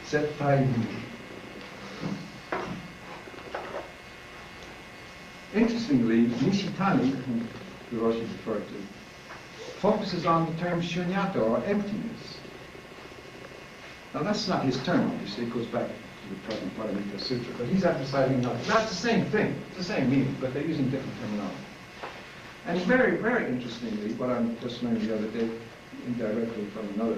Set time. Interestingly, Nishitani, whom Hiroshi referred to, focuses on the term shunyata, or emptiness. Now that's not his term, obviously. It goes back to the present Paramita Sutra, but he's emphasizing nothing. That's the same thing. It's the same meaning, but they're using different terminology. And very, very interestingly, what I'm just learning the other day, indirectly from another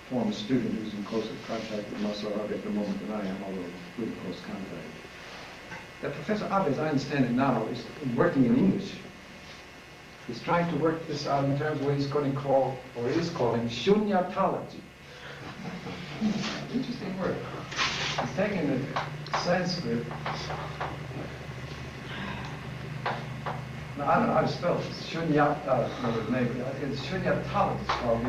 former student who's in closer contact with Masaru Abe at the moment than I am, although pretty close contact, that Professor Abe, as I understand it now, is working in English. He's trying to work this out in terms of what he's going to call, or is calling, shunyatology. Interesting word. He's taking the Sanskrit. Now, I don't know how to spell it. It's shunyata, another name. It's shunyatology. It's called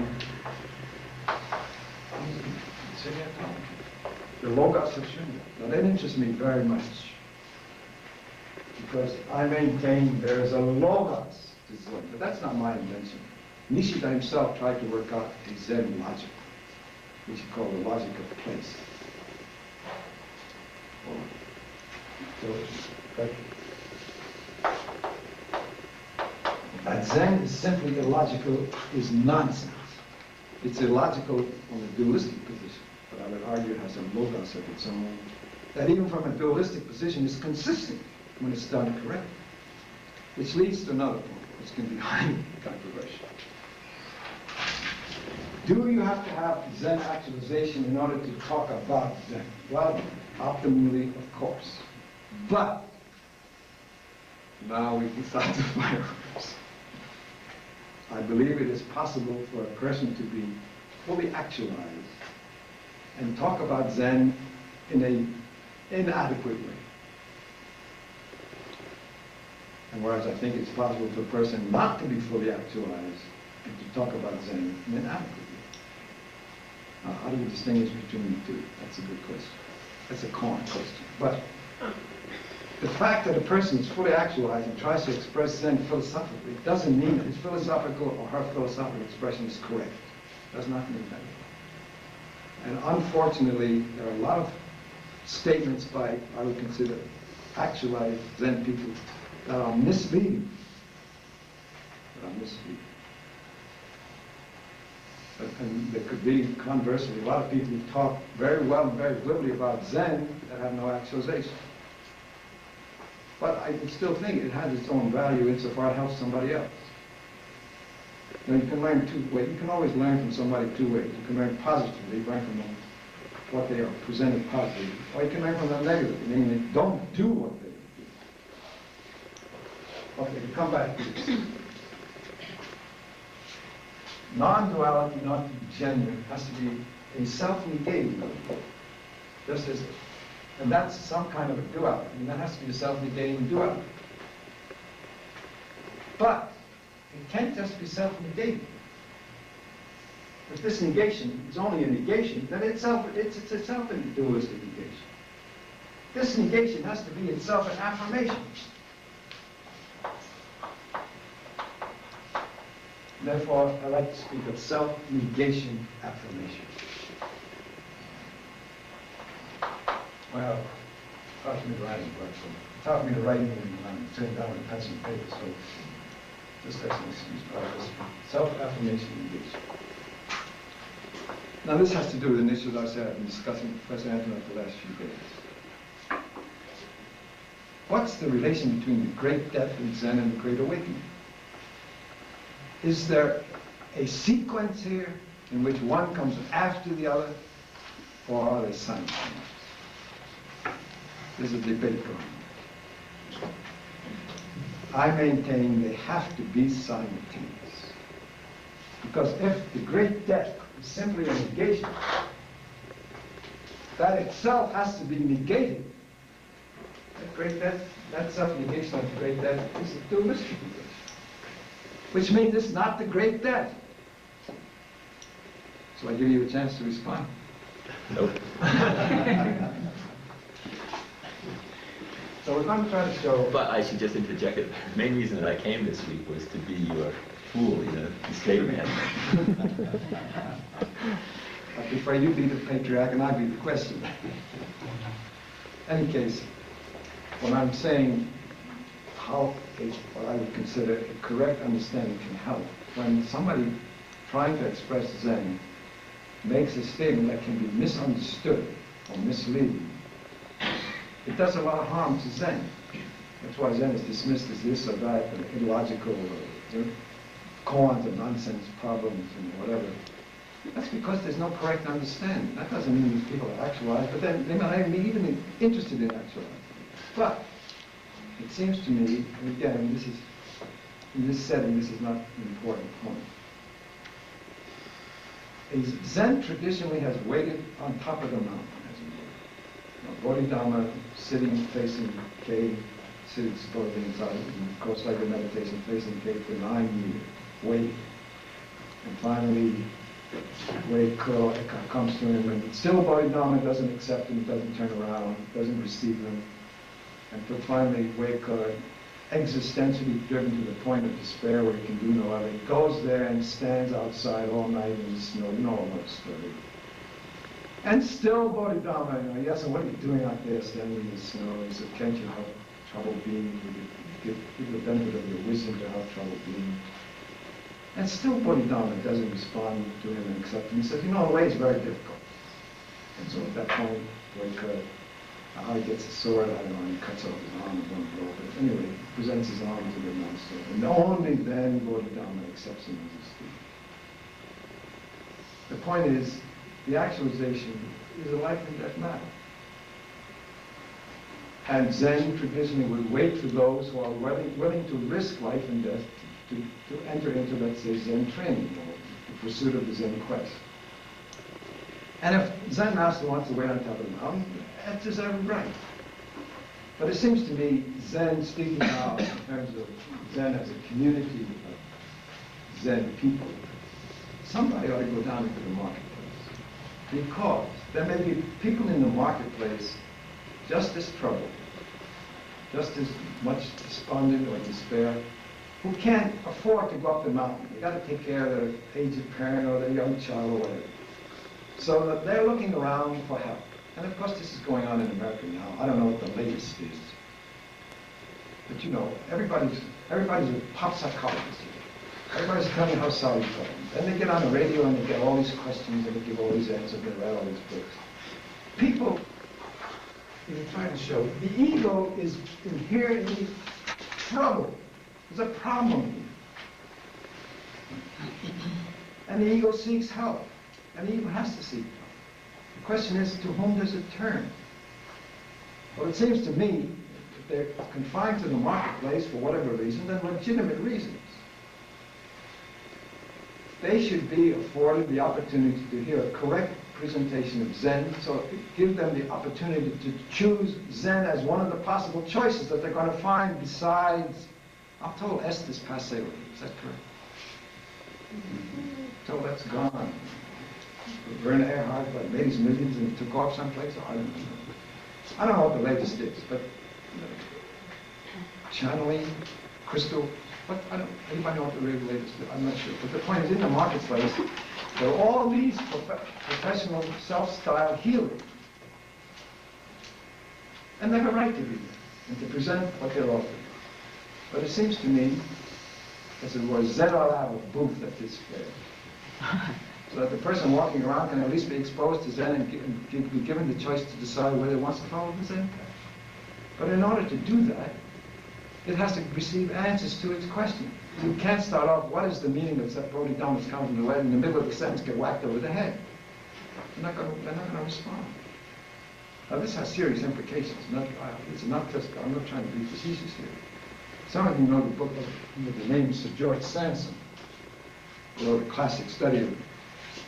the logos of shunya. Now, that interests me very much, because I maintain there is a logos to Zen, but that's not my invention. Nishida himself tried to work out a Zen logic, which he called the logic of place. That Zen is simply illogical, is nonsense. It's illogical from a dualistic position, but I would argue it has a logos of its own, that even from a dualistic position is consistent when it's done correctly. Which leads to another point, which can be highly controversial. Do you have to have Zen actualization in order to talk about Zen? Well, optimally, of course. But now we can start the fireworks. I believe it is possible for a person to be fully actualized and talk about Zen in an inadequate way. And whereas I think it's possible for a person not to be fully actualized and to talk about Zen in an adequate way. Now, how do you distinguish between the two? That's a good question. That's a corner question. But the fact that a person is fully actualized and tries to express Zen philosophically doesn't mean that his philosophical or her philosophical expression is correct. It does not mean that. And unfortunately, there are a lot of statements by, I would consider, actualized Zen people that are misleading. And there could be, conversely, a lot of people who talk very well and very glibly about Zen that have no actualization. But I still think it has its own value insofar it helps somebody else. Now, you can learn two ways. You can always learn from somebody two ways. You can learn positively, learn from them what they are presented positively, or you can learn from them negatively, meaning don't do what they do. Okay, we come back to this. Non-duality, not to be genuine, has to be a self-negating. Just as, and that's some kind of a duality. I mean, that has to be a self-negating duality. But it can't just be self-negating. If this negation is only a negation, then it's itself a dualistic negation. This negation has to be itself an affirmation. Therefore, I like to speak of self-negation affirmation. Well, it taught me to writing, it taught me to writing and I'm sitting down with a pencil and paper, so just as an excuse for this self-affirmation negation. Now, this has to do with an issue that I said I've been discussing with Professor Antoinette the last few days. What's the relation between the Great Death in Zen and the Great Awakening? Is there a sequence here in which one comes after the other, or are they simultaneous? There's a debate going on. I maintain they have to be simultaneous. Because if the Great Death is simply a negation, that itself has to be negated. That Great Death, that self-negation of the Great Death is a dualistic negation. Which means it's not the Great Death. So I give you a chance to respond. Nope. So we're going to try to show... But I should just interject it. The main reason that I came this week was to be your fool, you know, straight man. I prefer you be the patriarch and I be the questioner. Any case, when I'm saying how what I would consider a correct understanding can help, when somebody trying to express Zen makes a statement that can be misunderstood or misleading, it does a lot of harm to Zen. That's why Zen is dismissed as this or that, illogical, koans of nonsense problems and whatever. That's because there's no correct understanding. That doesn't mean these people are actualized, but then they might not be even interested in actualizing. But it seems to me, and again, this is in this setting, this is not an important point. Zen traditionally has waited on top of the mountain, as it were. Bodhidharma sitting, facing cave, sitting supposedly inside, of course, like a meditation, facing cave for 9 years, waiting. And finally, Wei Ko comes to him, and still Bodhidharma doesn't accept him, doesn't turn around, doesn't receive him. And finally, Wei Ko, existentially driven to the point of despair where he can do no other, goes there and stands outside all night in the snow. You know all that story. And still Bodhidharma, yes, and what are you doing out there standing in the snow? He said, can't you have trouble being? Give the benefit of your wisdom to have trouble being. And still Bodhidharma doesn't respond to him and accept him. He says, the way is very difficult. And so at that point, Wei Ko, how he gets a sword, I don't know, and he cuts off his arm with one blow. But anyway, he presents his arm to the master. And only then Bodhidharma accepts him as his student. The point is, the actualization is a life and death matter. And Zen traditionally would wait for those who are willing to risk life and death to enter into, let's say, Zen training, or the pursuit of the Zen quest. And if Zen master wants to wait on top of the mountain, that's his own right. But it seems to me, Zen, speaking now in terms of Zen as a community of Zen people, somebody ought to go down into the marketplace. Because there may be people in the marketplace just as troubled, just as much despondent or despair, who can't afford to go up the mountain. They got to take care of their aged parent or their young child or whatever. So that they're looking around for help. And of course this is going on in America now. I don't know what the latest is. But everybody's a pop psychologist here. Everybody's telling how sorry for them. Then they get on the radio and they get all these questions and they give all these answers and they read all these books. People, you're trying to show, the ego is inherently troubled. There's a problem here. And the ego seeks help. And the ego has to seek help. The question is, to whom does it turn? Well, it seems to me, if they're confined to the marketplace for whatever reason, then legitimate reasons, they should be afforded the opportunity to hear a correct presentation of Zen, so give them the opportunity to choose Zen as one of the possible choices that they're going to find besides, I'm told Estes passe. Is that correct? So that's gone. Werner Erhard made his millions and took off someplace. I don't know. I don't know what the latest is, but channeling, crystal. Anybody know what the really latest is? I'm not sure. But the point is, in the marketplace, there are all these professional self-styled healers, and they have a right to be there and to present what they're offering. But it seems to me, as it were, Zen ought to have a booth at this fair, so that the person walking around can at least be exposed to Zen and be given the choice to decide whether it wants to follow the Zen path. But in order to do that, it has to receive answers to its question. You can't start off, what is the meaning of that Bodhidharma's come from the way, in the middle of the sentence get whacked over the head. They're not going to respond. Now this has serious implications. It's not just, I'm not trying to be facetious here. Some of you know the book with the name Sir George Sanson, who wrote a classic study of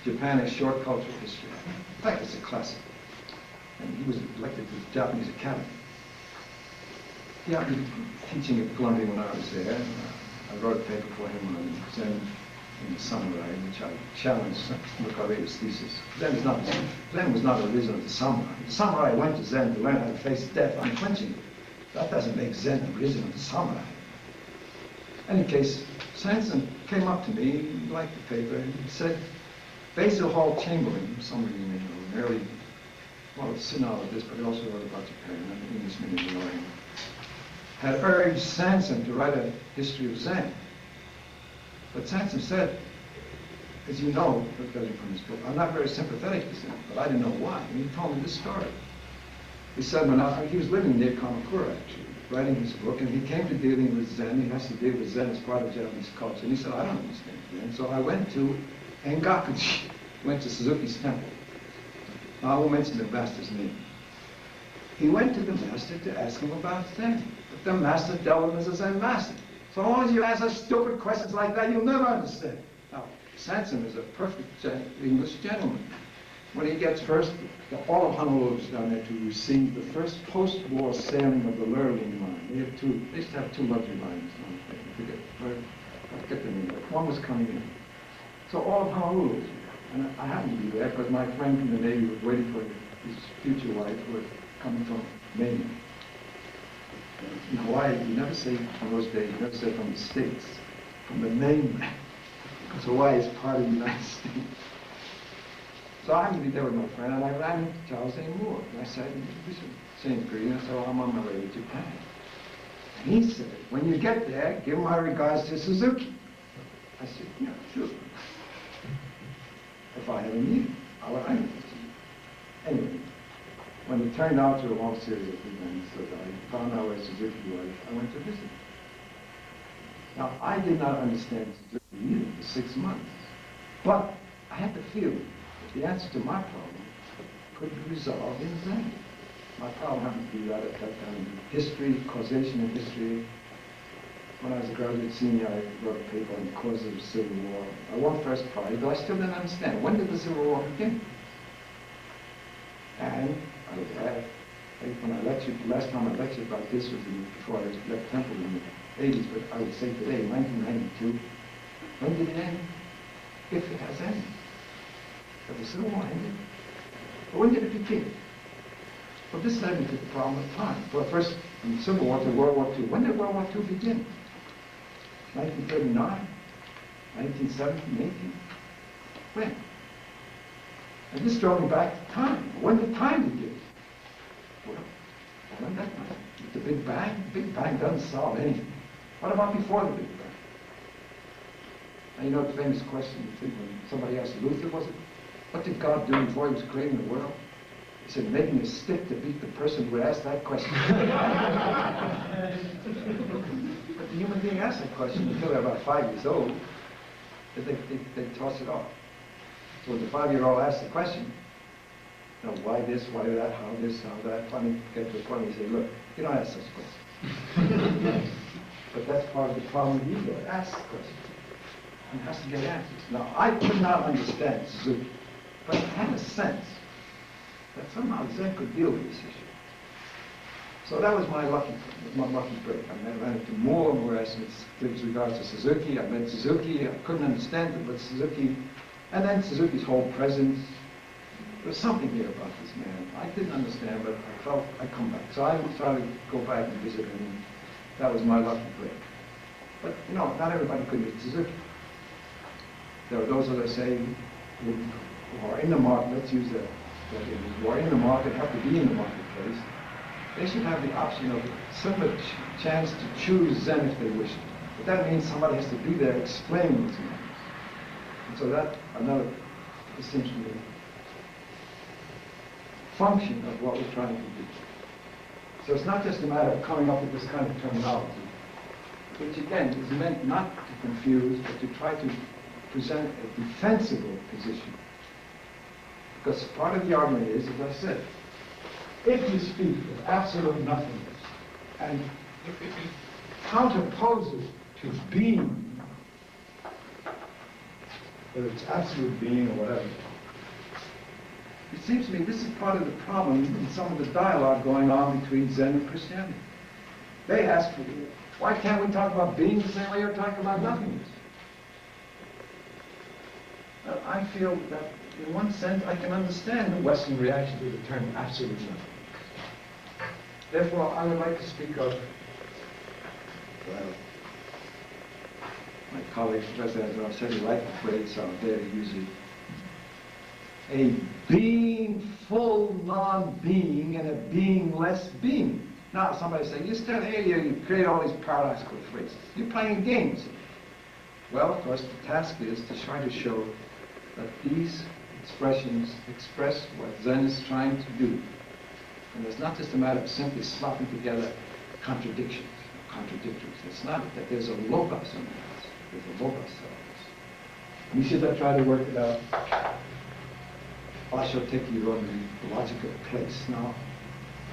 Japan as short cultural history. In fact, it's a classic. And he was elected to the Japanese Academy. Yeah, I've been teaching at Columbia when I was there. And, I wrote a paper for him on Zen in the samurai, which I challenged Mukabe's thesis. Zen was not a religion of the samurai. The samurai went to Zen to learn how to face death unflinchingly. That doesn't make Zen a religion of the samurai. In any case, Sanson came up to me, he liked the paper, and he said, Basil Hall Chamberlain, some of you may know, an early, well, a sinologist, but he also wrote about Japan, an Englishman in the Orient, had urged Sanson to write a history of Zen. But Sanson said, as you know, judging from his book, I'm not very sympathetic to Zen, but I didn't know why. And he told me this story. He said he was living near Kamakura, actually, writing his book, and he came to dealing with Zen. He has to deal with Zen as part of Japanese culture. And he said, I don't understand Zen. So I went to Engakuji, went to Suzuki's temple. I won't mention the master's name. He went to the master to ask him about Zen. But the master dealt with him as a Zen master. So long as you ask us stupid questions like that, you'll never understand. Now, Sanson is a perfect English gentleman. When he gets first, all of Honolulu is down there to receive the first post-war sailing of the Lurleen line. They used to have 2 luxury liners. I forget the name, but one was coming in. So all of Honolulu was there. And I happened to be there because my friend from the Navy was waiting for his future wife who was coming from Maine. In Hawaii, you never say, in those days, you never say from the States, from the mainland, because Hawaii is part of the United States. So I happened to be there with my friend, and I ran into Charles A. Moore. And I said, this is same period, and I said, well, I'm on my way to Japan. And he said, when you get there, give my regards to Suzuki. I said, yeah, sure. If I ever meet him, I would write to you. Anyway, when it turned out to a long series of events that I found out where Suzuki was, I went to visit him. Now, I did not understand Suzuki either for 6 months, but I had the feeling that the answer to my problem could be resolved in Zen. My problem happened to be that at that time, history, causation in history. When I was a graduate senior, I wrote a paper on the causes of the Civil War. I won first prize, but I still didn't understand. When did the Civil War begin? And when I lectured, the last time I lectured about this was before I left Temple in the 80s, but I would say today, 1992. When did it end? If it has ended. But the Civil War ended. But when did it begin? Well, this led me to the problem of time. Well, first, from the Civil War to World War II. When did World War II begin? 1939? 1917, 18? When? And this drove me back to time. When did time begin? Well, when that time? With the Big Bang? The Big Bang doesn't solve anything. What about before the Big Bang? And you know the famous question, when somebody asked Luther, was it? What did God do before he was creating the world? He said, making a stick to beat the person who asked that question. But the human being asked that question until they're about 5 years old. They toss it off. So when the 5-year-old asks the question, you know, why this, why that, how this, how that, finally get to a point where you say, look, you don't ask such questions. But that's part of the problem with ego. It asks questions. And it has to get answers. Now, I could not understand Suzuki, but I had a sense that somehow Zen could deal with this issue. So that was my lucky break. I ran into Moore, with regards to Suzuki. I met Suzuki. I couldn't understand it, but Suzuki, and then Suzuki's whole presence. There was something here about this man. I didn't understand, but I felt I'd come back. So I started to go back and visit him, and that was my lucky break. But, you know, not everybody could meet Suzuki. There are those, as I say, who are in the market, let's use that image, who are in the market, have to be in the marketplace. They should have the option of similar chance to choose Zen if they wish to. But that means somebody has to be there explaining what's going on. And so that, it seems to me, function of what we're trying to do. So it's not just a matter of coming up with this kind of terminology, which again is meant not to confuse, but to try to present a defensible position. Because part of the argument is, as I said, if you speak of absolute nothingness and counterpose it to being, whether it's absolute being or whatever, it seems to me this is part of the problem in some of the dialogue going on between Zen and Christianity. They ask, why can't we talk about being the same way you're talking about nothingness? Well, I feel that in one sense I can understand the Western reaction to the term absolute nothing. Therefore, I would like to speak of, well, my colleague, Professor Azar, said he liked the phrase, so I'm there to use it. a being full non-being and a beingless being. Now somebody say, you still here, you create all these paradoxical phrases. You're playing games. Well, of course, the task is to try to show that these expressions express what Zen is trying to do. And it's not just a matter of simply slopping together contradictions, contradictories. It's not that there's a logos in this. There's a logos in this. Nishida tried to work it out. Basho Teki wrote the logic of place. Now,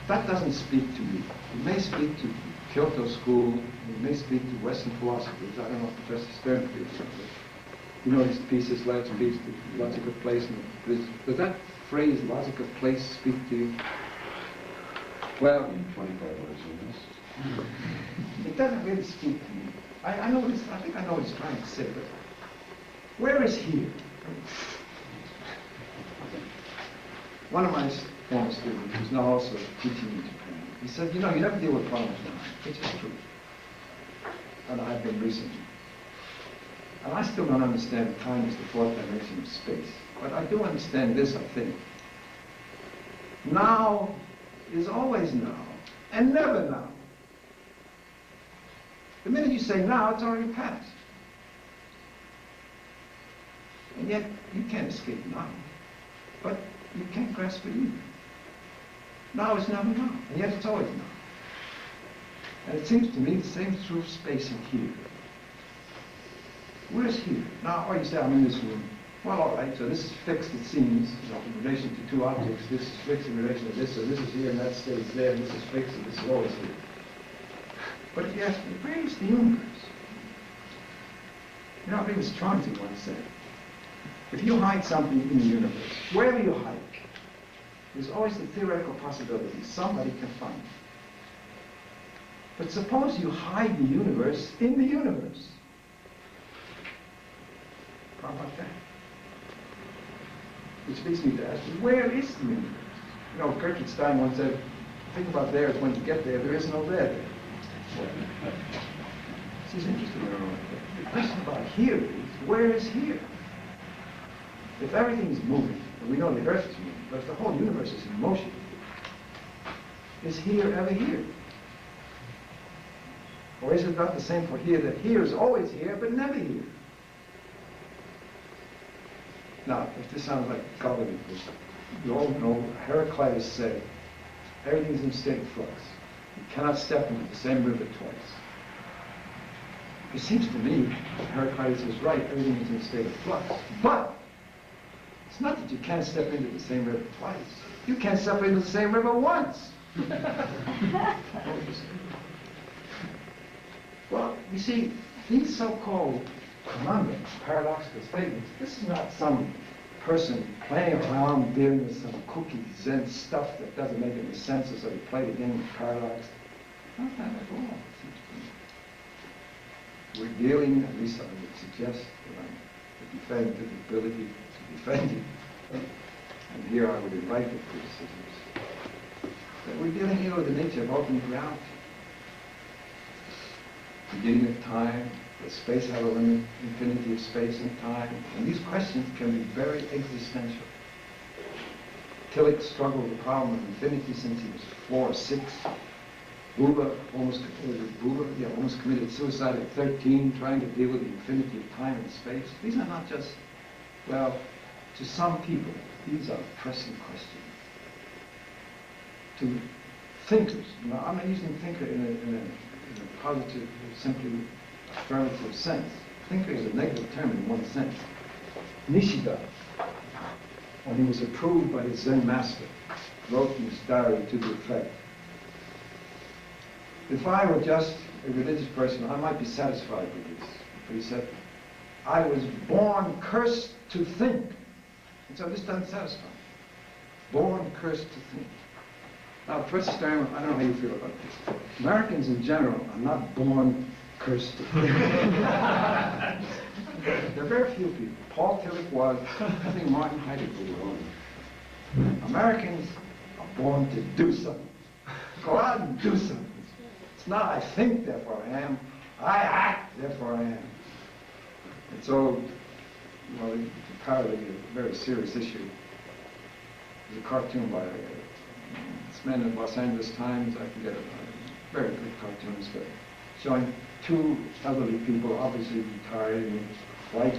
that doesn't speak to me. It may speak to Kyoto school, it may speak to Western philosophers. I don't know if Professor Stern feels like it. You know these pieces, last piece, the logic of place. Does that phrase, logic of place, speak to you? Well, In 25 words in this. it doesn't really speak to me. I know this, I think I know what he's trying to say, but where is here? One of my former students, who's now also teaching in Japan, he said, you know, you never deal with problems now, which is true. And I've been recently. And I still don't understand time as the fourth dimension of space. But I do understand this, I think. Now is always now, and never now. The minute you say now, it's already past. And yet, you can't escape now. But you can't grasp it either. Now is never now, and yet it's always now. And it seems to me the same is true of space and here. Where's here? Now, or you say, I'm in this room. Well, all right, so this is fixed, it seems, you know, in relation to two objects. This is fixed in relation to this, so this is here and that stays there, and this is fixed and this is always here. But if you ask me, where is the universe? You know, I think it was Chauncey once said, if you hide something in the universe, wherever you hide it, there's always the theoretical possibility somebody can find it. But suppose you hide the universe in the universe. How about that? Which leads me to ask you, where is the universe? You know, Gertrude Stein once said, think about there is when you get there, there is no there. She's interested in her own. The question about here is, where is here? If everything is moving, and we know the earth is moving, but if the whole universe is in motion, is here ever here? Or is it not the same for here, that here is always here, but never here? Now, if this sounds like gobbledygook, you all know Heraclitus said, everything's in state of flux. You cannot step into the same river twice. It seems to me Heraclitus is right, everything is in a state of flux. But it's not that you can't step into the same river twice. You can't step into the same river once. Well, you see, these so-called conundrums, paradoxical statements, this is not some person playing around dealing with some cookie Zen stuff that doesn't make any sense, so he played a game of paradox. Not that at all, it seems to me. We're dealing, at least I would suggest, that I'm defending the ability to defend it. And here I would invite the criticisms. That we're dealing here with the nature of ultimate reality. Beginning of time, does space have a limit, infinity of space and time? And these questions can be very existential. Tillich struggled with the problem of infinity since he was 4 or 6. Buber almost committed suicide at 13, trying to deal with the infinity of time and space. These are not just, well, to some people, these are pressing questions. To thinkers, now I'm not using thinker in a positive, simply affirmative sense. Thinker is a negative term in one sense. Nishida, when he was approved by his Zen master, wrote in his diary to the effect, if I were just a religious person, I might be satisfied with this. But he said, I was born cursed to think. And so this doesn't satisfy me. Born cursed to think. Now, Professor Stern, I don't know how you feel about this. Americans in general are not born cursed to think. There are very few people. Paul Tillich was, I think Martin Heidegger was. Americans are born to do something. Go out and do something. It's not I think, therefore I am. I act, therefore I am. And so, you know, apparently a very serious issue. There's a cartoon by this man in Los Angeles Times, I forget it, a very good cartoonist, but showing two elderly people, obviously retired and white,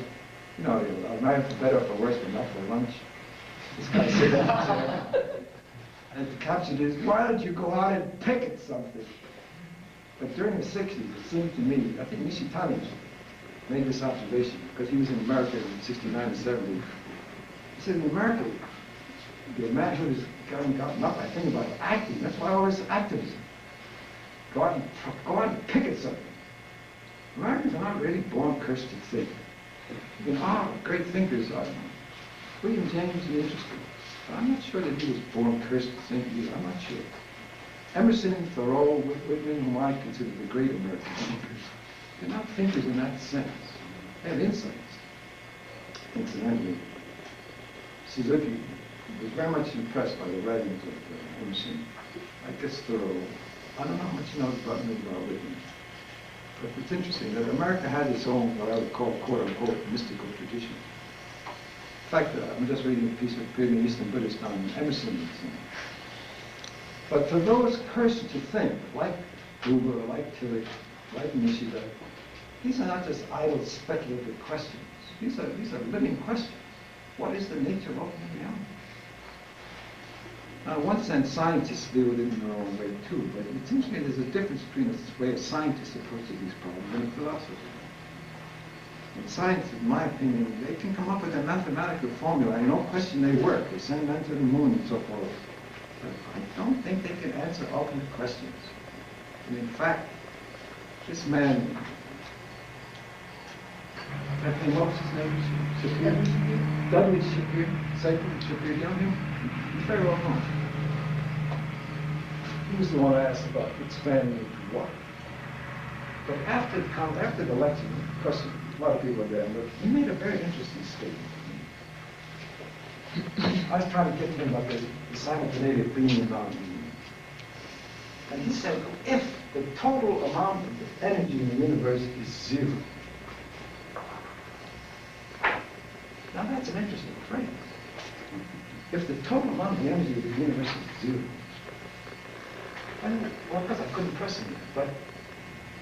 you know, married for better or for worse, but not for lunch. This guy sitting in the chair. And the caption is, why don't you go out and picket something? But during the 60s, it seemed to me, I think Nishitani made this observation, because he was in America in 69 and 70. He said, in America, the manhood has gotten up, I think, about acting. That's why all this activism. Go out and picket something. Americans are not really born cursed to think. You know, great thinkers are. William James is interesting. But I'm not sure that he was born cursed to think either. I'm not sure. Emerson, Thoreau, Whitman, whom I consider the great American thinkers, they're not thinkers in that sense. They have insights. Incidentally, Suzuki was very much impressed by the writings of Emerson. I guess Thoreau. I don't know how much he knows about Whitman. But it's interesting that America has its own, what I would call, quote-unquote, mystical tradition. In fact, I'm just reading a piece of appeared in Eastern Buddhist on Emerson and so on. But for those cursed to think, like Buber, like Tillich, like Nishida, these are not just idle speculative questions. These are living questions. What is the nature of ultimate reality? Now, in one sense, scientists deal with it in their own way too, but it seems to me there's a difference between the way a scientist approaches these problems and a philosopher. In science, in my opinion, they can come up with a mathematical formula and no question they work. They send men to the moon and so forth. But I don't think they can answer ultimate questions. And in fact, this man, what was his name? Shapiro? Dudley Shapiro? Shapiro, you know him? He's very well known. He was the one I asked about expanding into what. But after the lecture, of course, a lot of people were there, but he made a very interesting statement. I was trying to get him about the simultaneity of being and non-being. And he said, if the total amount of the energy in the universe is zero. Now that's an interesting phrase. If the total amount of the energy of the universe is zero. Well, of course I couldn't press him, but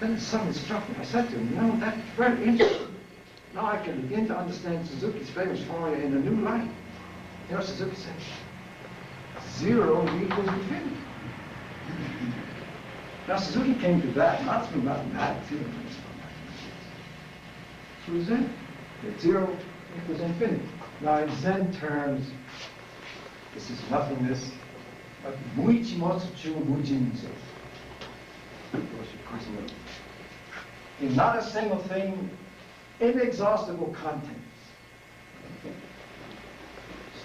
then it suddenly struck me. I said to him, no, that's very interesting. Now I can begin to understand Suzuki's famous formula in a new light. You know, Suzuki said, zero equals infinity. Now Suzuki came to that, not through mathematics, through Zen. That zero equals infinity. Now in Zen terms, this is nothingness, but muichi motsuchu mujinzo. In not a single thing, inexhaustible contents.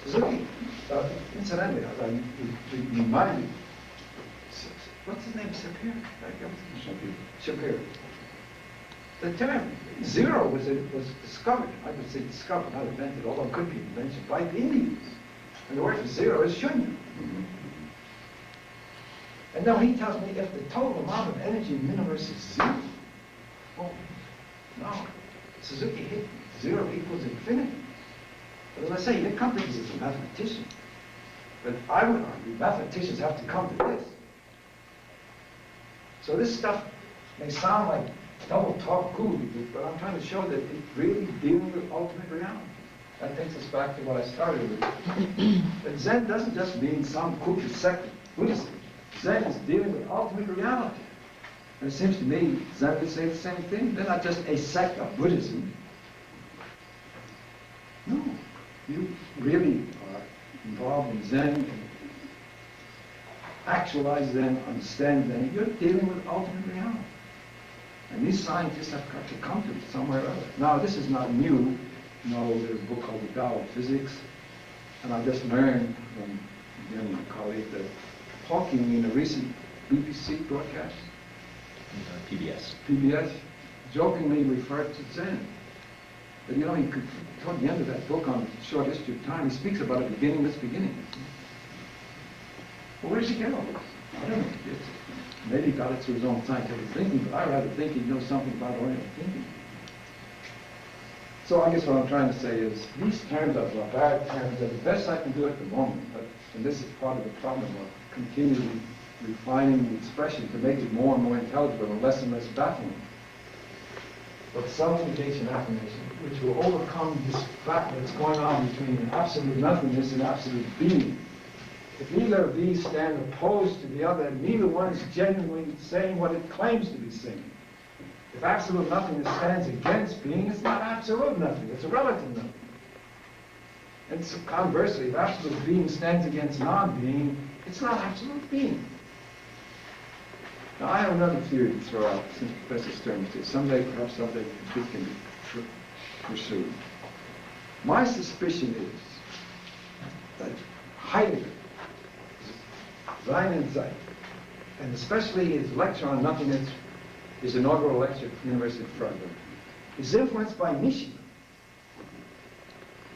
Suzuki, incidentally, I reminded, what's his name? Shapiro. The term zero was discovered, I would say discovered, not invented, although it could be invented by the Indians. And the word for zero is shunya. And now he tells me if the total amount of energy in the universe is zero, oh, no. Suzuki hit zero equals infinity. But as I say, he didn't come to this as a mathematician. But I would argue mathematicians have to come to this. So this stuff may sound like double talk cool, but I'm trying to show that it's really dealing with ultimate reality. That takes us back to what I started with. But Zen doesn't just mean some kooky sect of Buddhism. Zen is dealing with ultimate reality. And it seems to me Zen would say the same thing. They're not just a sect of Buddhism. No. You really are involved in Zen, and actualize Zen, understand Zen. You're dealing with ultimate reality. And these scientists have got to come to it somewhere or other. Now, this is not new. You know, there's a book called The Tao of Physics. And I just learned from again, my colleague that Hawking in a recent BBC broadcast, PBS, jokingly referred to Zen. But you know, he could, toward the end of that book on Short History of Time, he speaks about a beginningless beginning. Well, where does he get all this? I don't know. Maybe he got it through his own scientific thinking, but I rather think he knows something about Oriental thinking. So I guess what I'm trying to say is these terms are barbaric terms. They're the best I can do at the moment, and this is part of the problem of continually refining the expression to make it more and more intelligible and less baffling. But self-negation affirmation, which will overcome this battle that's going on between absolute nothingness and absolute being. If either of these stand opposed to the other, neither one is genuinely saying what it claims to be saying. If absolute nothingness stands against being, it's not absolute nothing, it's a relative nothing. And so conversely, if absolute being stands against non-being, it's not absolute being. Now, I have another theory to throw out, since Professor Stern says perhaps someday, this can be pursued. My suspicion is that Heidegger, Sein and Zeit, and especially his lecture on nothingness, his inaugural lecture at the University of Freiburg, is influenced by Nishida.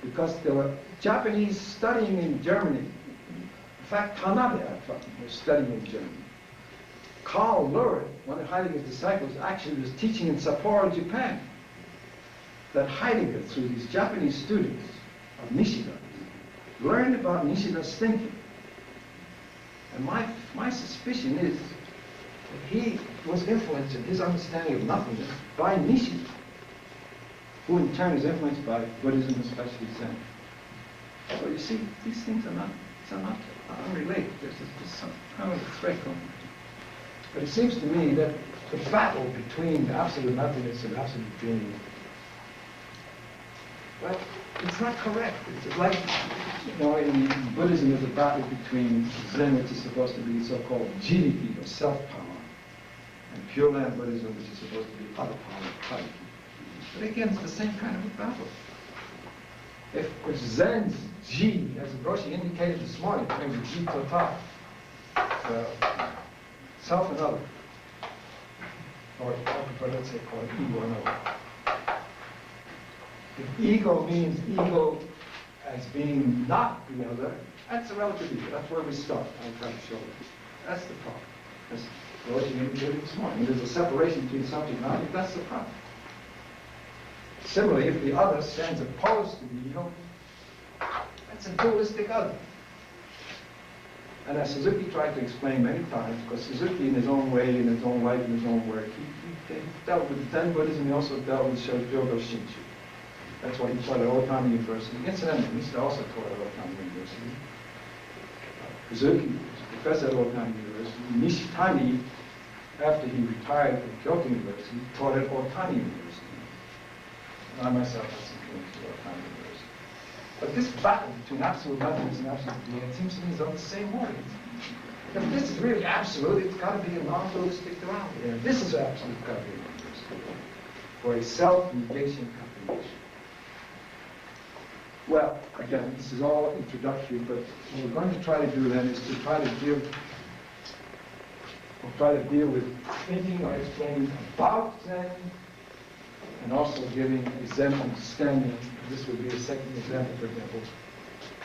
Because there were Japanese studying in Germany. In fact, Tanabe, I thought, was studying in Germany. Karl Lurid, one of Heidegger's disciples, actually was teaching in Sapporo, Japan. That Heidegger, through these Japanese students of Nishida, learned about Nishida's thinking. And my suspicion is that he was influenced in his understanding of nothingness by Nishida, who in turn is influenced by Buddhism, especially Zen. So you see, these things are not unrelated. There's some kind of a thread going on. But it seems to me that the battle between absolute nothingness and absolute being, well, it's not correct. It's like, in Buddhism there's a battle between Zen, which is supposed to be so-called jidiki, or self-power, and Pure Land Buddhism, which is supposed to be other power, taiki. But again, it's the same kind of a battle. If Zen's ji, as Roshi indicated this morning, in terms of ji total, self and other, or let's say call it ego and other. If ego means ego as being not the other, that's a relative ego. That's where we start. I'll try to show it. That's the problem. As Roshi indicated this morning, there's a separation between subject and object. That's the problem. Similarly, if the other stands opposed to the ego, that's a dualistic other. And as Suzuki tried to explain many times, because Suzuki in his own way, in his own life, in his own work, he dealt with Zen Buddhism, he also dealt with Shodo Shinchu. That's why he taught at Otani University. Incidentally, he also taught at Otani University. Suzuki was a professor at Otani University. Nishitani, after he retired from Kyoto University, taught at Otani University. And I myself had some feelings to Otani University. But this battle between absolute nothingness and absolute being, it seems to me, is on the same order. If this is really absolute, it's got to be a non-dualistic duality. And if this is absolute, it's got to be a non-dualistic. For a self-negation confirmation. Well, again, this is all introductory, but what we're going to try to do then is to try to deal with thinking or explaining about Zen, and also giving a Zen understanding. This would be a second example, for example.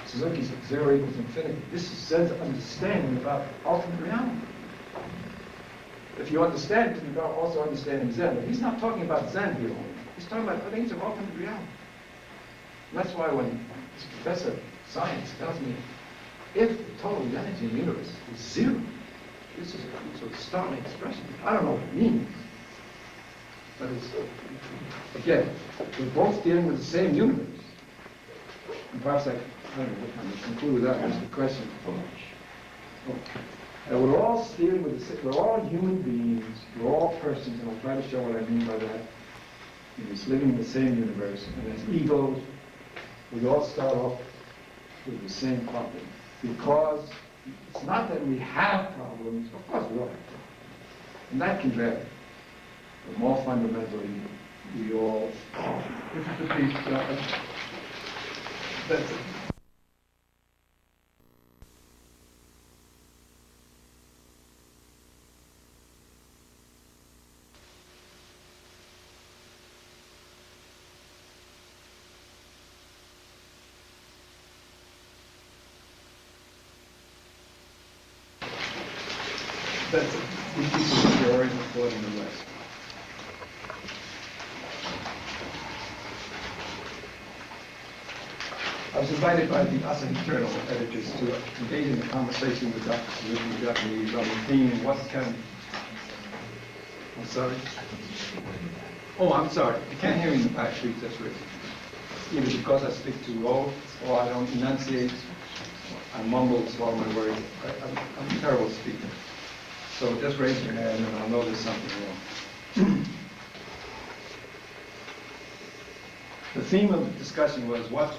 Suzuki's zero equals infinity. This is Zen's understanding about ultimate reality. If you understand it, you're also understanding Zen. But he's not talking about Zen here only. He's talking about things of ultimate reality. And that's why when this professor of science tells me if the total energy in the universe is zero, this is a sort of startling expression. I don't know what it means. But it's, again, we're both dealing with the same universe. And perhaps I don't know what kind of conclude with that. That's the question. And we're all dealing with the same, we're all human beings, we're all persons, and I'll try to show what I mean by that. It's living in the same universe, and as egos, we all start off with the same problem. Because it's not that we have problems, of course we all have problems. And that can vary. But more fundamentally, we all, that's it. That's it. These pieces of the Orient, the Thought, and the West. I was invited by the Asahi Journal editors to engage in a conversation with Dr. Suzuki in Japanese on the theme, what can... I'm sorry? Oh, I'm sorry. I can't hear you in the back, please, that's right. Either because I speak too low, or I don't enunciate, I mumble and swallow my words. I'm a terrible speaker. So just raise your hand and I'll know there's something wrong. The theme of the discussion was what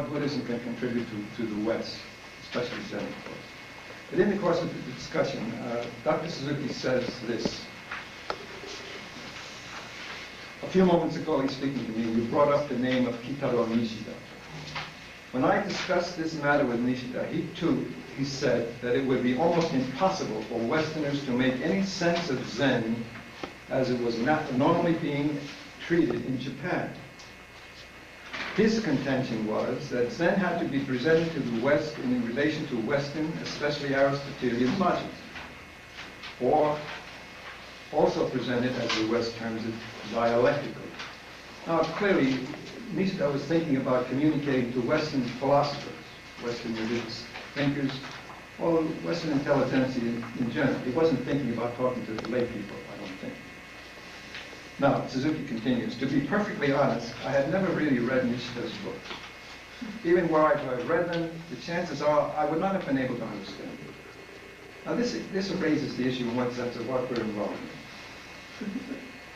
Buddhism can contribute to the West, especially Zen, of course. But in the course of the discussion, Dr. Suzuki says this. A few moments ago, he's speaking to me, you brought up the name of Kitaro Nishida. When I discussed this matter with Nishida, he said that it would be almost impossible for Westerners to make any sense of Zen as it was not normally being treated in Japan. His contention was that Zen had to be presented to the West in relation to Western, especially Aristotelian logic, or also presented, as the West terms it, dialectically. Now, clearly, Nishida was thinking about communicating to Western philosophers, Western religious thinkers, or Western intelligentsia in general. He wasn't thinking about talking to the lay people, I don't think. Now, Suzuki continues, to be perfectly honest, I had never really read Nishida's books. Even where I've read them, the chances are I would not have been able to understand it. Now, this raises the issue in one sense of what we're involved in.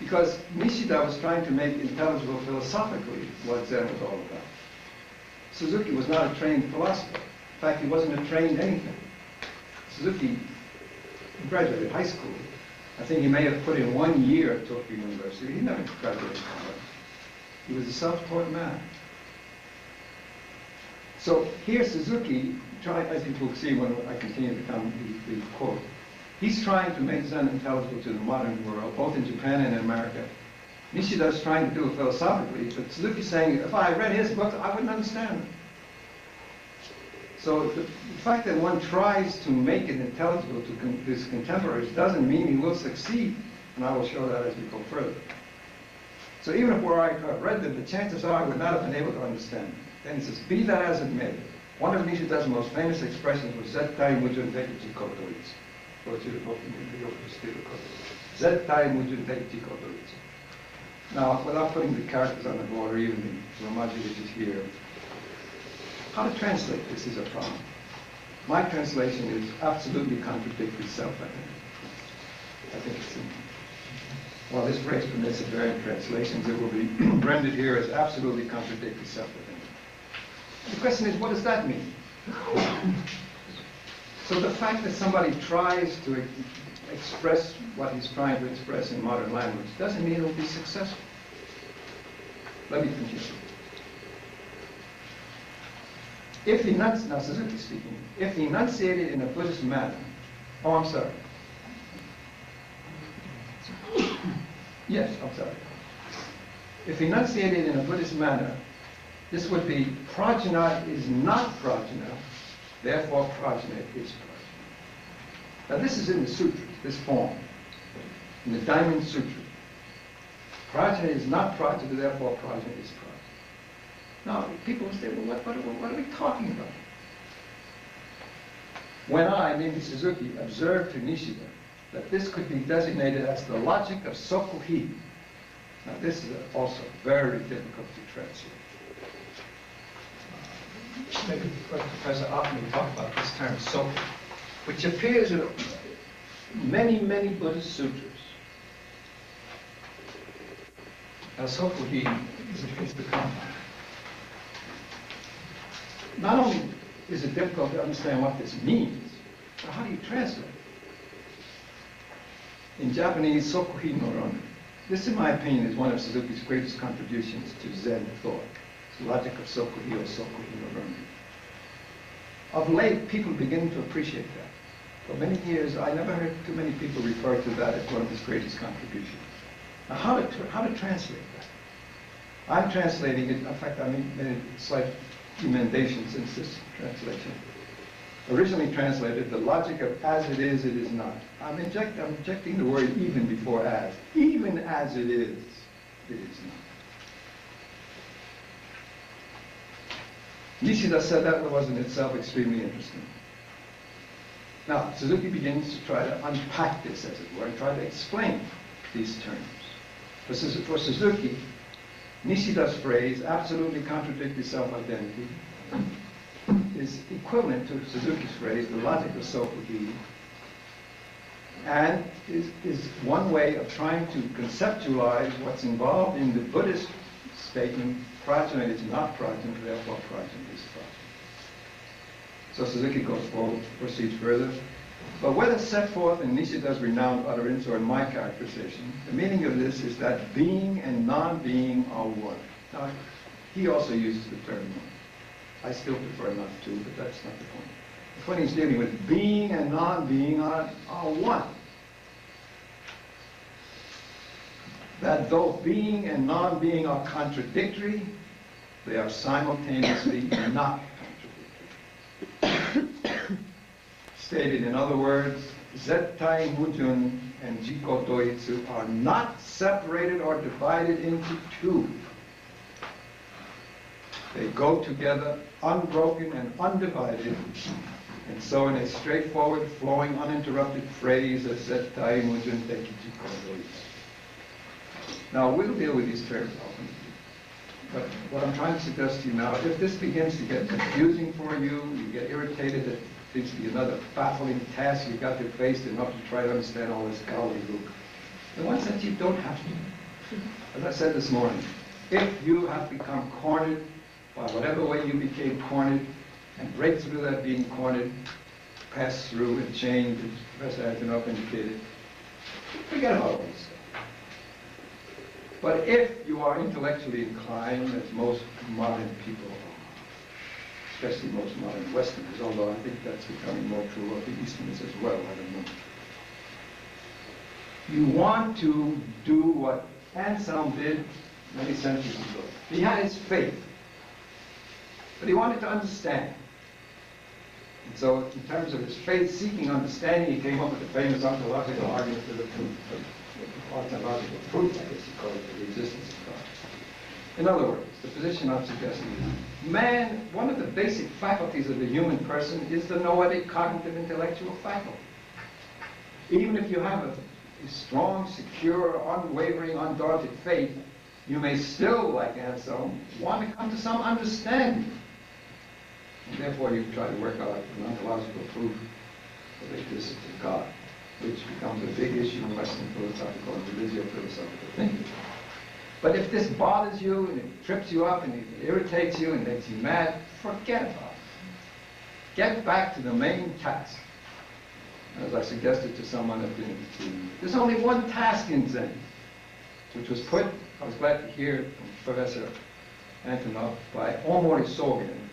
Because Nishida was trying to make intelligible philosophically what Zen was all about. Suzuki was not a trained philosopher. In fact, he wasn't a trained anything. Suzuki graduated high school. I think he may have put in 1 year at Tokyo University. He never graduated college. He was a self-taught man. So here Suzuki, as you will see when I continue to come to the quote, he's trying to make Zen intelligible to the modern world, both in Japan and in America. Nishida's trying to do it philosophically, but Suzuki's saying, if I read his books, I wouldn't understand them. So the fact that one tries to make it intelligible to his contemporaries doesn't mean he will succeed, and I will show that as we go further. So even if where I read them, the chances are I would not have been able to understand them. Then he says, be that as it may, one of Nishida's most famous expressions was Zettai Mujun Deichi Kotoitsu. Zettai Mujun Deichi Kotoitsu. Now, without putting the characters on the board or even the Romaji which is here, how to translate this is a problem. My translation is absolutely contradictory self-identity. I think it's while this phrase permits of variant translations, it will be rendered here as absolutely contradictory self-identity. The question is, what does that mean? So the fact that somebody tries to express what he's trying to express in modern language doesn't mean it'll be successful. Let me continue. Now Suzuki speaking, if enunciated in a Buddhist manner, oh, I'm sorry. Yes, I'm sorry. If enunciated in a Buddhist manner, this would be, prajna is not prajna, therefore prajna is prajna. Now this is in the sutras, this form, in the Diamond Sutra. Prajna is not prajna, therefore prajna is prajna. Now, people will say, well, what are we talking about? When I, namely Suzuki, observed to Nishida that this could be designated as the logic of Sokuhi. Now, this is also very difficult to translate. Maybe Professor often talk about this term Soku, which appears in many, many Buddhist sutras. Now, Sokuhi is the compound. Not only is it difficult to understand what this means, but how do you translate it? In Japanese, Sokuhi no Ron. This, in my opinion, is one of Suzuki's greatest contributions to Zen thought. It's the logic of Sokuhi or Sokuhi no Ron. Of late, people begin to appreciate that. For many years, I never heard too many people refer to that as one of his greatest contributions. Now, how to translate that? I'm translating it, in fact, I made a slight emendation since this translation. Originally translated, the logic of as it is not. I'm injecting the word even before as. Even as it is not. Nishida said that was in itself extremely interesting. Now, Suzuki begins to try to unpack this, as it were, and try to explain these terms. For Suzuki, Nishida's phrase, absolutely contradictory self-identity, is equivalent to Suzuki's phrase, the logic of self-being, and is one way of trying to conceptualize what's involved in the Buddhist statement, prajna is not prajna, therefore prajna is prajna. So Suzuki goes forward, proceeds further. But whether set forth in Nishida's renowned utterance or in my characterization, the meaning of this is that being and non-being are one. Now, he also uses the term one. I still prefer not to, but that's not the point. The point he's dealing with, being and non-being are one. That though being and non-being are contradictory, they are simultaneously not contradictory. Stated in other words, Zettai Mujun and Jiko Doitsu are not separated or divided into two. They go together unbroken and undivided, and so in a straightforward, flowing, uninterrupted phrase as Zettai Mujun Teki Jiko Doitsu. Now, we'll deal with these terms often, but what I'm trying to suggest to you now, if this begins to get confusing for you, you get irritated, it seems to be another baffling task you've got to face in order to try to understand all this gobbledygook. In one sense, you don't have to. As I said this morning, if you have become cornered by whatever way you became cornered, and break through that being cornered, pass through and change, as Professor Antonov indicated, forget about all this stuff. But if you are intellectually inclined, as most modern people are, especially most modern Westerners, although I think that's becoming more true of the Easterners as well, I don't know. You want to do what Anselm did many centuries ago. He had his faith, but he wanted to understand. And so in terms of his faith-seeking understanding, he came up with the famous ontological argument for the truth. Ontological proof, I guess you call it, for the existence of God. In other words, the position I'm suggesting is, man, one of the basic faculties of the human person is the noetic cognitive intellectual faculty. Even if you have a strong, secure, unwavering, undaunted faith, you may still, like Anselm, want to come to some understanding. And therefore you try to work out an ontological proof of the existence of God, which becomes a big issue in Western philosophical and religio-philosophical thinking. But if this bothers you, and it trips you up, and it irritates you, and makes you mad, forget about it. Get back to the main task. As I suggested to someone at the there's only one task in Zen, which was put, I was glad to hear from Professor Antonov, by Omori Sogen,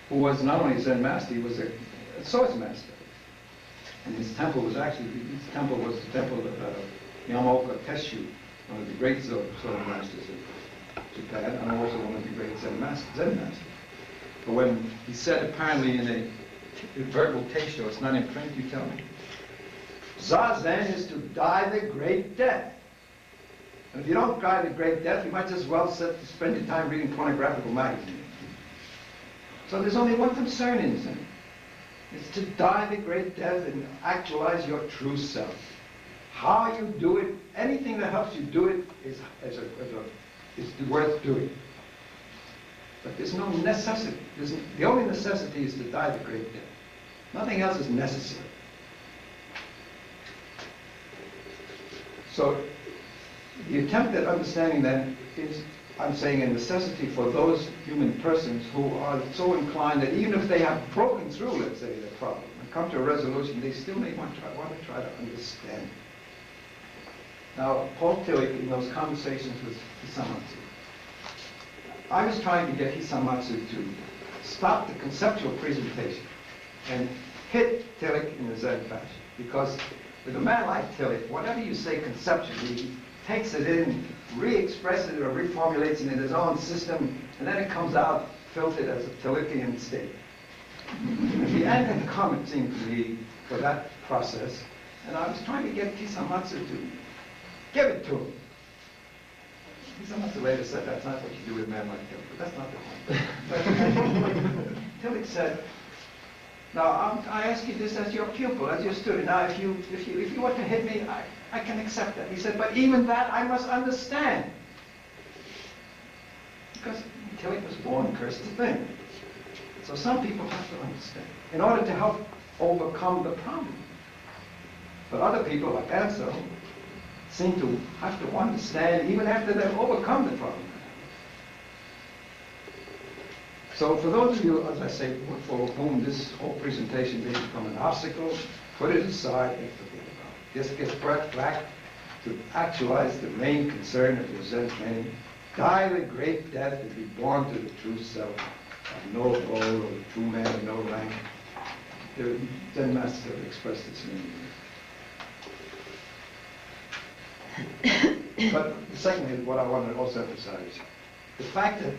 who was not only a Zen master, he was a source master. And his temple was the temple of Yamaoka Teshu, one of the great Zen masters of Japan, and also one of the great Zen masters. But when he said, apparently in a verbal teisho, it's not in print, you tell me, Zazen is to die the great death. And if you don't die the great death, you might just well spend your time reading pornographical magazines. So there's only one concern in Zen. It's to die the great death and actualize your true self. How you do it, anything that helps you do it is worth doing. But there's no necessity. The only necessity is to die the great death. Nothing else is necessary. So the attempt at understanding that is, I'm saying, a necessity for those human persons who are so inclined that even if they have broken through, let's say, the problem, and come to a resolution, they still may want to try to understand. Now, Paul Tillich, in those conversations with Hisamatsu, I was trying to get Hisamatsu to stop the conceptual presentation and hit Tillich in the Zen fashion. Because with a man like Tillich, whatever you say conceptually, he takes it in, re-expresses it or reformulates it in his own system, and then it comes out filtered as a Tillichian state. The end had come, it seemed to me, for that process, and I was trying to get Hisamatsu to give it to him. Someone later said that's not what you do with men like Tillich, but that's not the point. Tillich said, now I ask you this as your pupil, as your student. Now if you want to hit me, I can accept that. He said, but even that I must understand. Because Tillich was born cursed to think. So some people have to understand in order to help overcome the problem. But other people, like Anselm, seem to have to understand even after they've overcome the problem. So for those of you, as I say, for whom this whole presentation may become an obstacle, put it aside and forget about it. Just get back to actualize the main concern of your Zen training. Die the great death and be born to the true self, of no goal or the true man of no rank. The Zen masters have expressed this in But secondly, what I want to also emphasize, the fact that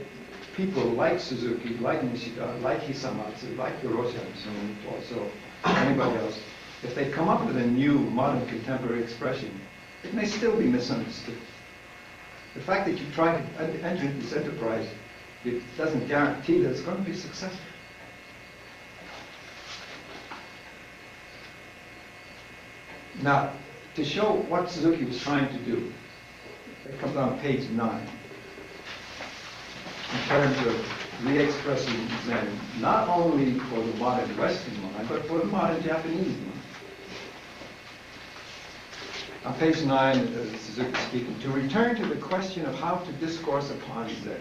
people like Suzuki, like Nishida, like Hisamatsu, like Hiroshi Hansumi, also anybody else, if they come up with a new, modern, contemporary expression, it may still be misunderstood. The fact that you try to enter into this enterprise, it doesn't guarantee that it's going to be successful. Now, to show what Suzuki was trying to do, it comes on page 9. In terms of re-expressing Zen, not only for the modern Western mind, but for the modern Japanese mind. On page 9, Suzuki speaking, to return to the question of how to discourse upon Zen.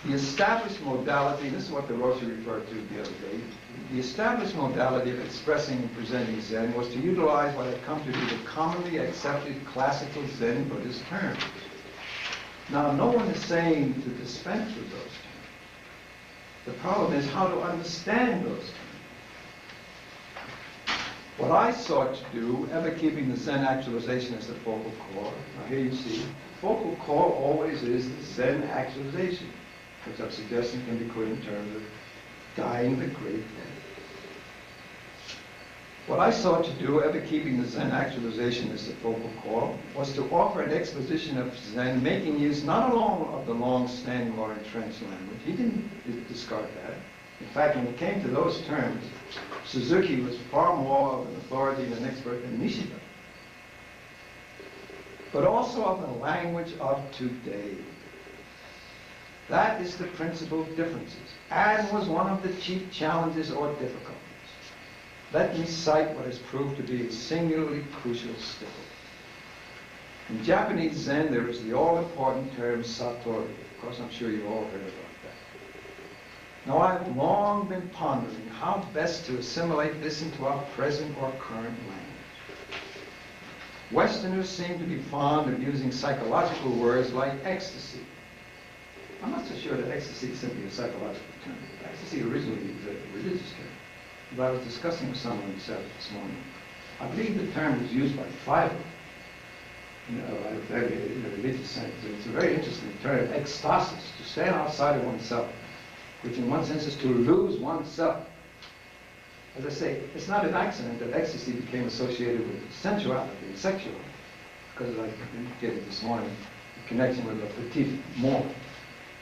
The established modality, this is what the Roshi referred to the other day, the established modality of expressing and presenting Zen was to utilize what had come to be the commonly accepted classical Zen Buddhist terms. Now, no one is saying to dispense with those terms. The problem is how to understand those terms. What I sought to do, ever keeping the Zen actualization as the focal core, now here you see, focal core always is the Zen actualization, which I'm suggesting can be put in terms of dying the great death. What I sought to do, ever keeping the Zen actualization as the focal core, was to offer an exposition of Zen, making use not alone of the long-standing or entrenched language. He didn't discard that. In fact, when it came to those terms, Suzuki was far more of an authority and an expert than Nishida. But also of the language of today. That is the principal differences, and was one of the chief challenges or difficulties. Let me cite what has proved to be a singularly crucial stickle. In Japanese Zen, there is the all-important term satori. Of course, I'm sure you've all heard about that. Now, I've long been pondering how best to assimilate this into our present or current language. Westerners seem to be fond of using psychological words like ecstasy. I'm not so sure that ecstasy is simply a psychological term. Ecstasy originally is a religious term. But I was discussing with someone this morning. I believe the term was used by Fiverr, in a religious sense. It's a very interesting term, ecstasis, to stand outside of oneself, which in one sense is to lose oneself. As I say, it's not an accident that ecstasy became associated with sensuality and sexuality, because I indicated this morning, the connection with the petit more.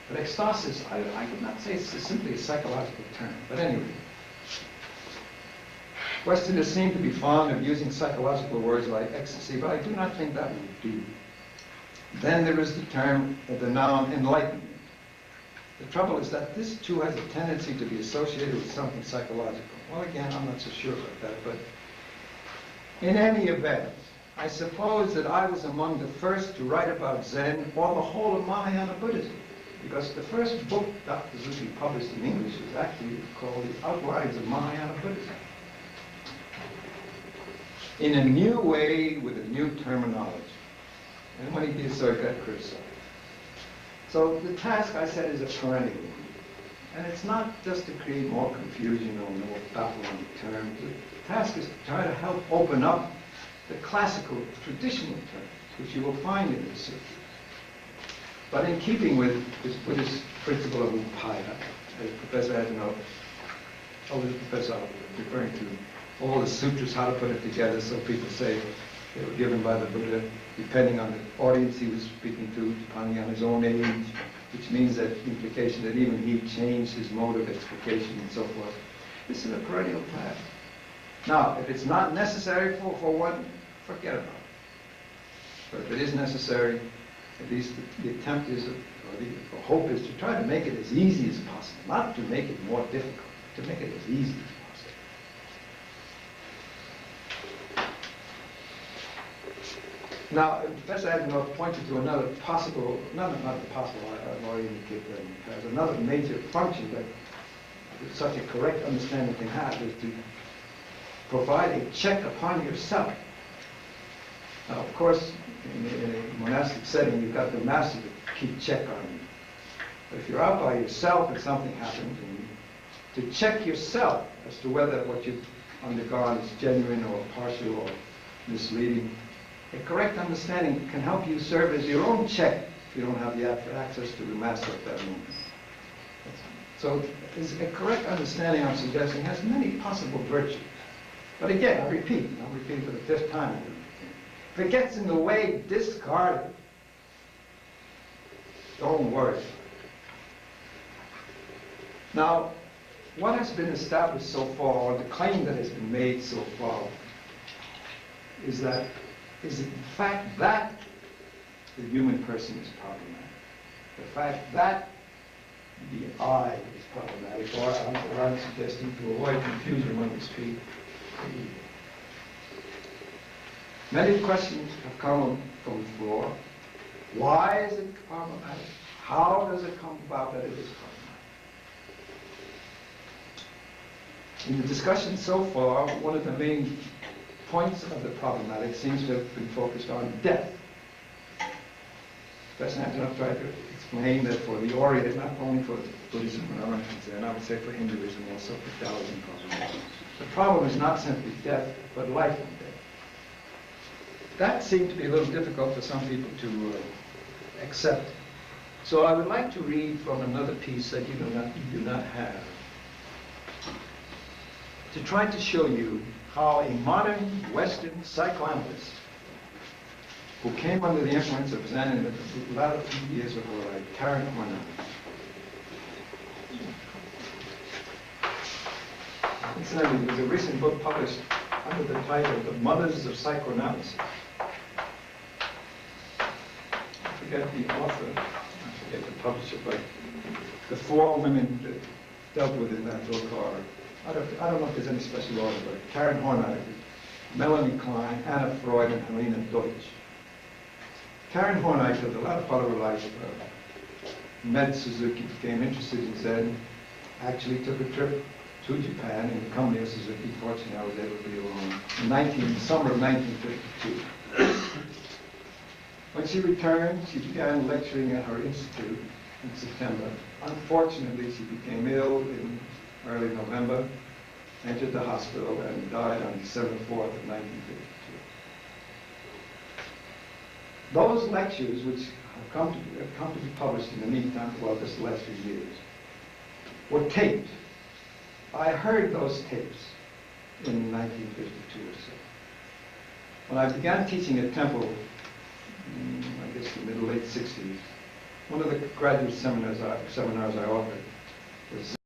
But ecstasis, I would not say it's simply a psychological term. But anyway, Westerners seem to be fond of using psychological words like ecstasy, but I do not think that would do. Then there is the term, the noun enlightenment. The trouble is that this too has a tendency to be associated with something psychological. Well, again, I'm not so sure about that, but in any event, I suppose that I was among the first to write about Zen or the whole of Mahayana Buddhism, because the first book Dr. Suzuki published in English was actually called The Outlines of Mahayana Buddhism. In a new way with a new terminology. And when he did so, he got criticized. So the task, I said, is a perennial one. And it's not just to create more confusion or more battle on the terms. The task is to try to help open up the classical, traditional terms, which you will find in the sutras. But in keeping with this Buddhist principle of upaya, as Professor Adeno, the professor referring to all the sutras, how to put it together, so people say, They were given by the Buddha depending on the audience he was speaking to, depending on his own age, which means that implication that even he changed his mode of explication and so forth. This is a perennial task. Now, if it's not necessary for one, forget about it. But if it is necessary, at least the attempt is, or the hope is to try to make it as easy as possible, not to make it more difficult, to make it as easy as possible. Now, Professor Adamov pointed to another possible, not the possible, I've already indicated that in the past, another major function that such a correct understanding can have is to provide a check upon yourself. Now, of course, in a monastic setting, you've got the master to keep check on you. But if you're out by yourself and something happens, and to check yourself as to whether what you've undergone is genuine or partial or misleading, a correct understanding can help you serve as your own check if you don't have the access to the master at that moment. So a correct understanding, I'm suggesting, has many possible virtues. But again, I'll repeat for the fifth time. If it gets in the way, discard it. Don't worry. Now, what has been established so far, or the claim that has been made so far, is in fact that the human person is problematic. The fact that the I is problematic, or I'm suggesting to avoid confusion when we speak. Many questions have come from the floor. Why is it problematic? How does it come about that it is problematic? In the discussion so far, one of the main points of the problematic seems to have been focused on death. Professor Antonov tried to explain that for the Orient, not only for Buddhism and I would say for Hinduism, also for Taoism probably, the problem is not simply death, but life and death. That seemed to be a little difficult for some people to accept. So I would like to read from another piece that you do not have, to try to show you how a modern Western psychoanalyst who came under the influence of Zen in the latter few years of her life, Karen Horney. Incidentally, there's a recent book published under the title The Mothers of Psychoanalysis. I forget the author, I forget the publisher, but the four women that dealt with in that book are, I don't know if there's any special order, but Karen Horney, Melanie Klein, Anna Freud, and Helena Deutsch. Karen Horney, for the latter part of her life, met Suzuki, became interested in Zen, actually took a trip to Japan in the company of Suzuki. Fortunately, I was able to be alone. In the summer of 1952. When she returned, she began lecturing at her institute in September. Unfortunately, she became ill in early November, entered the hospital, and died on December 4th of 1952. Those lectures, which have come to be published in the meantime, well, just the last few years, were taped. I heard those tapes in 1952 or so. When I began teaching at Temple, I guess the middle, late 60s, one of the graduate seminars I offered was